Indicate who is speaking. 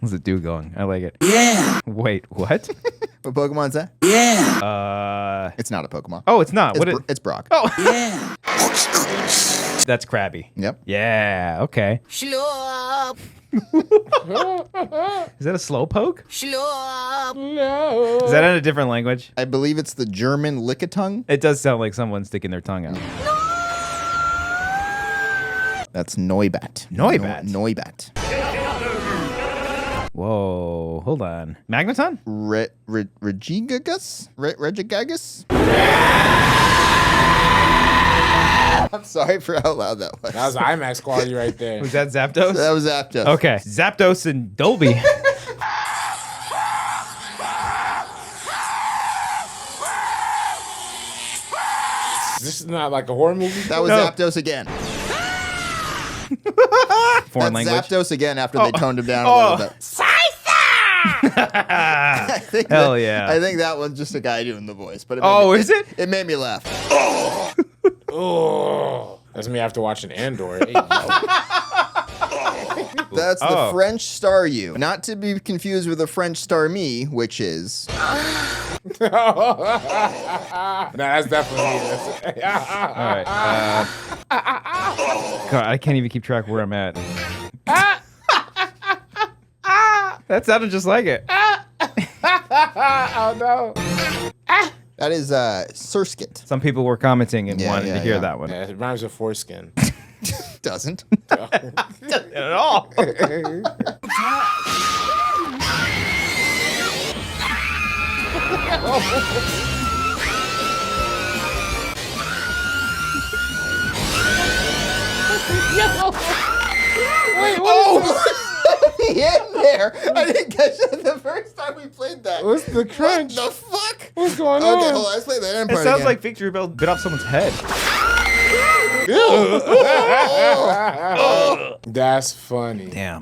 Speaker 1: What's it do going? I like it.
Speaker 2: Yeah.
Speaker 1: Wait, what?
Speaker 3: What Pokemon's that?
Speaker 2: Yeah.
Speaker 3: It's not a Pokemon.
Speaker 1: Oh, it's not.
Speaker 3: It's Brock.
Speaker 1: Oh,
Speaker 2: Yeah.
Speaker 1: that's Krabby.
Speaker 3: Yep.
Speaker 1: Yeah. Okay.
Speaker 2: Slurp.
Speaker 1: Is that a slowpoke?
Speaker 2: Slurp.
Speaker 4: No.
Speaker 1: Is that in a different language?
Speaker 3: I believe it's the German Lickitung.
Speaker 1: It does sound like someone sticking their tongue out.
Speaker 3: That's Noibat.
Speaker 1: Noibat?
Speaker 3: Noibat.
Speaker 1: Whoa. Hold on. Magneton?
Speaker 3: Regigagus? Regigagus? I'm sorry for how loud that was.
Speaker 4: That was IMAX quality right there.
Speaker 1: Was that Zapdos?
Speaker 3: That was Zapdos.
Speaker 1: Okay. Zapdos and Dolby.
Speaker 4: This is not like a horror movie.
Speaker 3: That was
Speaker 1: No.
Speaker 3: Zapdos again.
Speaker 1: Foreign
Speaker 3: That's
Speaker 1: language.
Speaker 3: Zapdos again after they toned him down a little bit. I think
Speaker 1: Hell yeah.
Speaker 3: I think that one's just a guy doing the voice. But
Speaker 1: Is it?
Speaker 3: It made me laugh.
Speaker 4: Oh, that's me after watching Andor. Hey, yo.
Speaker 3: That's the
Speaker 1: Oh.
Speaker 3: French Star You. Not to be confused with the French Star Me, which is...
Speaker 4: No, that's definitely it.
Speaker 1: All right. God, I can't even keep track where I'm at. That sounded just like it.
Speaker 4: Oh no.
Speaker 3: That is Surskit.
Speaker 1: Some people were commenting and
Speaker 3: Yeah,
Speaker 1: wanted
Speaker 3: yeah,
Speaker 1: to hear
Speaker 3: yeah.
Speaker 1: that one.
Speaker 4: Yeah, it rhymes with foreskin.
Speaker 3: Doesn't.
Speaker 1: At all.
Speaker 4: Wait, what
Speaker 3: In there. I didn't catch that the first time we played that.
Speaker 4: What's the crunch?
Speaker 3: What the fuck?
Speaker 4: What's going
Speaker 3: Okay,
Speaker 4: on?
Speaker 3: hold on. Let's play that end
Speaker 1: It
Speaker 3: part
Speaker 1: sounds
Speaker 3: again.
Speaker 1: like Victory Bell bit off someone's head.
Speaker 4: That's funny.
Speaker 1: Damn.